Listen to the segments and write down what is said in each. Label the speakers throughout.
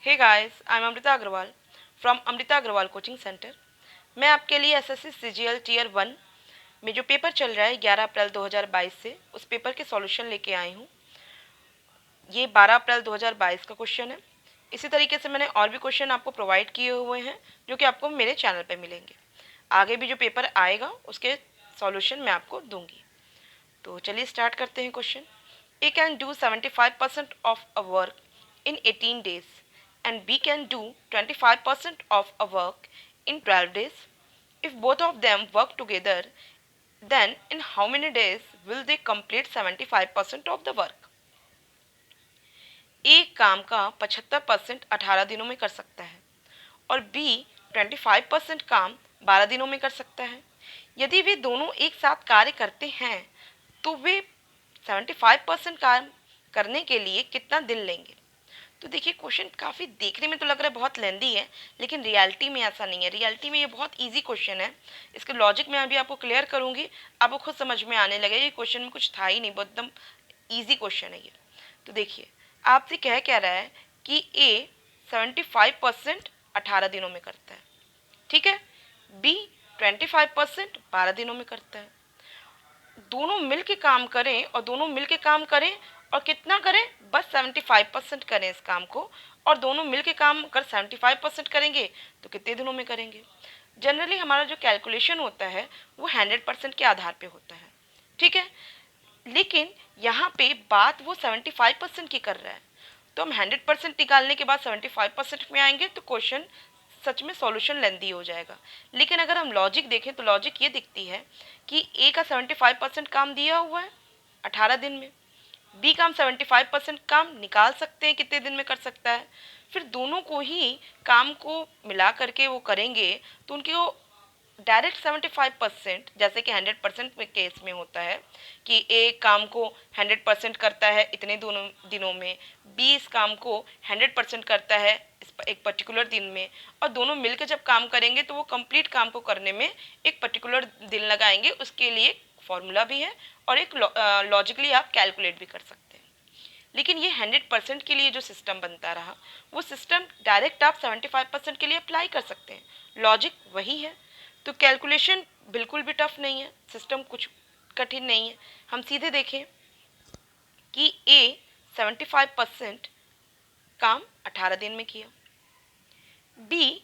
Speaker 1: Hey guys, I am Amrita Agrawal from Amrita Agrawal coaching centre. मैं आपके लिए एसएससी सीजीएल टीयर 1 में जो पेपर चल रहा है 11 अप्रैल 2022 से उस पेपर के सॉल्यूशन लेके आई हूँ। ये 12 अप्रैल 2022 का क्वेश्चन है। इसी तरीके से मैंने और भी क्वेश्चन आपको प्रोवाइड किए हुए हैं जो कि आपको मेरे चैनल पे मिलेंगे। आगे भी जो पेपर आएगा उसके सॉल्यूशन मैं आपको दूंगी। तो चलिए स्टार्ट करते हैं question. A can do 75% of a work in 18 days and B can do 25% of a work in 12 days. If both of them work together, then in how many days will they complete 75% of the work? A काम का 75% 18 दिनों में कर सकता है और B 25% काम 12 दिनों में कर सकता है। यदि वे दोनों एक साथ कार्य करते हैं तो वे 75% काम करने के लिए कितना दिन लेंगे। तो देखिए क्वेश्चन काफ़ी देखने में तो लग रहा है बहुत लेंदी है, लेकिन रियलिटी में ऐसा नहीं है। रियलिटी में ये बहुत इजी क्वेश्चन है। इसके लॉजिक मैं अभी आपको क्लियर करूंगी, आपको खुद समझ में आने लगेगा। ये क्वेश्चन में कुछ था ही नहीं, बहुत एकदम ईजी क्वेश्चन है ये। तो देखिए आपसे क्या रहा है कि ए 75% 18 दिनों में करता है, ठीक है। बी 25% 12 दिनों में करता है। दोनों मिल के काम करें और दोनों मिल के काम करें और कितना करें, बस 75% करें इस काम को। और दोनों मिल के काम अगर 75% करेंगे तो कितने दिनों में करेंगे। जनरली हमारा जो कैलकुलेशन होता है वो 100% के आधार पे होता है, ठीक है। लेकिन यहाँ पे बात वो 75% की कर रहा है, तो हम 100% निकालने के बाद 75% में आएंगे तो क्वेश्चन सच में सॉल्यूशन लेंदी हो जाएगा। लेकिन अगर हम लॉजिक देखें तो लॉजिक ये दिखती है कि ए का 75% काम दिया हुआ है 18 दिन में, बी का हम 75% काम निकाल सकते हैं कितने दिन में कर सकता है। फिर दोनों को ही काम को मिला करके वो करेंगे तो उनकी वो डायरेक्ट 75%, जैसे कि 100% में केस में होता है कि ए काम को 100% करता है इतने दोनों दिनों में, बी इस काम को 100% करता है इस एक पर्टिकुलर दिन में, और दोनों मिलकर जब काम करेंगे तो वो कंप्लीट काम को करने में एक पर्टिकुलर दिन लगाएंगे। उसके लिए फॉर्मूला भी है और एक लॉजिकली आप कैलकुलेट भी कर सकते हैं। लेकिन ये 100% के लिए जो सिस्टम बनता रहा वो सिस्टम डायरेक्ट आप 75% के लिए अप्लाई कर सकते हैं। लॉजिक वही है। तो कैलकुलेशन बिल्कुल भी टफ नहीं है, सिस्टम कुछ कठिन नहीं है। हम सीधे देखें कि ए 75% काम 18 दिन में किया, बी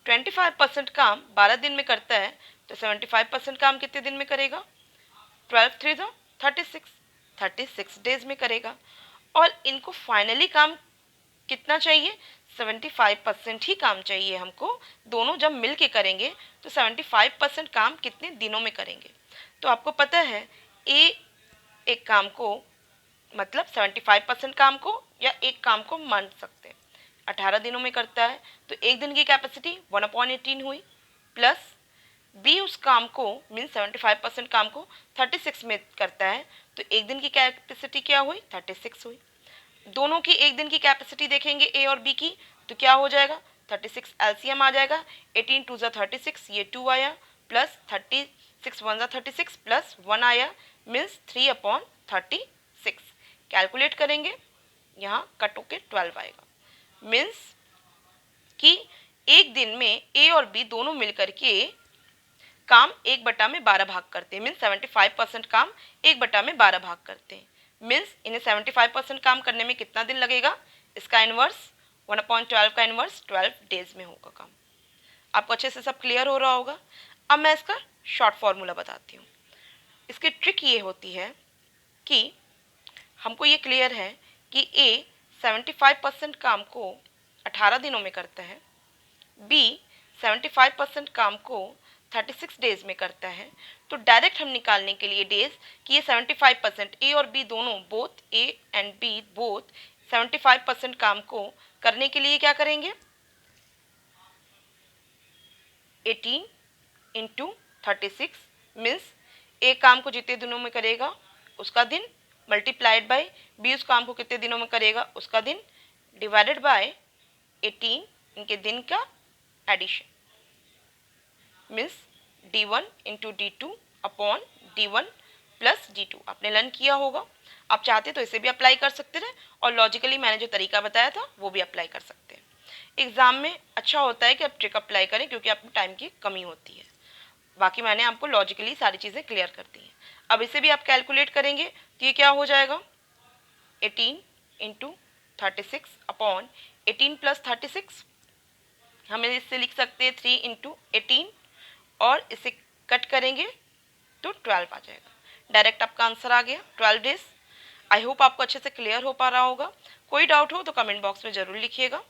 Speaker 1: 25% काम 12 दिन में करता है, तो 75% काम कितने दिन में करेगा, 12 3 36 डेज में करेगा। और इनको फाइनली काम कितना चाहिए, 75% ही काम चाहिए हमको। दोनों जब मिल के करेंगे तो 75% काम कितने दिनों में करेंगे। तो आपको पता है ए एक काम को मतलब 75% काम को या एक काम को मान सकते हैं 18 दिनों में करता है, तो एक दिन की कैपेसिटी 1/18 हुई, प्लस बी उस काम को मीन 75% काम को 36 में करता है, तो एक दिन की कैपेसिटी क्या हुई, 36 हुई। दोनों की एक दिन की कैपेसिटी देखेंगे ए और बी की, तो क्या हो जाएगा, 36 एलसीएम आ जाएगा। 18 2 36, ये 2 आया, प्लस 36 1 36 प्लस 1 आया, मीन्स 3/36। कैलकुलेट करेंगे, यहाँ कट होके 12 आएगा। मीन्स कि एक दिन में ए और बी दोनों मिलकर के काम 1/12 भाग करते हैं। मीन्स 75% काम 1/12 भाग करते हैं। मीन्स इन्हें 75% काम करने में कितना दिन लगेगा, इसका इन्वर्स 1/12 का इन्वर्स 12 डेज में होगा काम। आपको अच्छे से सब क्लियर हो रहा होगा। अब मैं इसका शॉर्ट फॉर्मूला बताती हूँ। इसकी ट्रिक ये होती है कि हमको ये क्लियर है कि ए 75% काम को 18 दिनों में करता है, बी 75% काम को 36 डेज में करता है। तो डायरेक्ट हम निकालने के लिए डेज कि ये 75% ए और बी दोनों both A and B both 75% काम को करने के लिए क्या करेंगे, 18 इंटू 36 मीन्स ए काम को जितने दिनों में करेगा उसका दिन, मल्टीप्लाइड बाय बी उस काम को कितने दिनों में करेगा उसका दिन, डिवाइडेड बाय 18 इनके दिन का addition, means d1 into d2 upon d1 plus d2। आपने लर्न किया होगा। आप चाहते तो इसे भी अप्लाई कर सकते हैं और लॉजिकली मैंने जो तरीका बताया था वो भी अप्लाई कर सकते हैं। एग्ज़ाम में अच्छा होता है कि आप ट्रिक अप्लाई करें, क्योंकि आपको टाइम की कमी होती है। बाकी मैंने आपको लॉजिकली सारी चीज़ें क्लियर कर दी हैं। अब इसे भी आप कैलकुलेट करेंगे तो ये क्या हो जाएगा, 18 इंटू 36 अपॉन 18 प्लस 36, हमें इससे लिख सकते हैं 3 इंटू 18, और इसे कट करेंगे तो 12 आ जाएगा। डायरेक्ट आपका आंसर आ गया 12 डेज। आई होप आपको अच्छे से क्लियर हो पा रहा होगा। कोई डाउट हो तो कमेंट बॉक्स में ज़रूर लिखिएगा,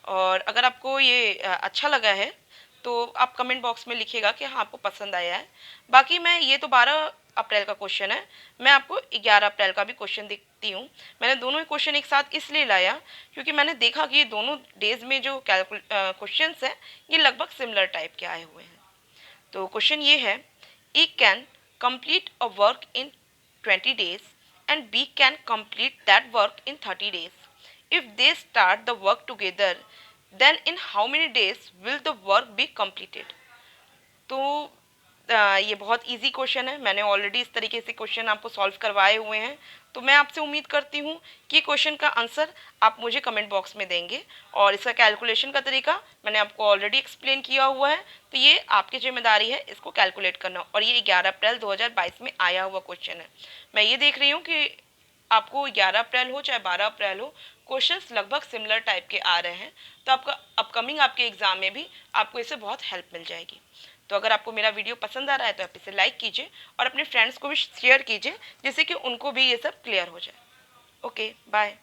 Speaker 1: और अगर आपको ये अच्छा लगा है तो आप कमेंट बॉक्स में लिखिएगा कि हाँ आपको पसंद आया है। बाकी मैं ये तो 12 अप्रैल का क्वेश्चन है, मैं आपको 11 अप्रैल का भी क्वेश्चन देखती हूँ। मैंने दोनों ही क्वेश्चन एक साथ इसलिए लाया क्योंकि मैंने देखा कि ये दोनों डेज में जो क्वेश्चंस हैं ये लगभग सिमिलर टाइप के आए हुए हैं। तो क्वेश्चन ये है, E can complete a work in 20 days and B can complete that work in 30 days. If they start the work together, then in how many days will the work be completed? तो ये बहुत easy question है, मैंने already इस तरीके से question आपको solve करवाए हुए हैं। तो मैं आपसे उम्मीद करती हूँ कि क्वेश्चन का आंसर आप मुझे कमेंट बॉक्स में देंगे, और इसका कैलकुलेशन का तरीका मैंने आपको ऑलरेडी एक्सप्लेन किया हुआ है। तो ये आपकी जिम्मेदारी है इसको कैलकुलेट करना, और ये 11 अप्रैल 2022 में आया हुआ क्वेश्चन है। मैं ये देख रही हूँ कि आपको 11 अप्रैल हो चाहे 12 अप्रैल हो, क्वेश्चंस लगभग सिमिलर टाइप के आ रहे हैं। तो आपका अपकमिंग आपके एग्ज़ाम में भी आपको इससे बहुत हेल्प मिल जाएगी। तो अगर आपको मेरा वीडियो पसंद आ रहा है तो आप इसे लाइक कीजिए और अपने फ्रेंड्स को भी शेयर कीजिए, जिससे कि उनको भी ये सब क्लियर हो जाए। Okay, bye.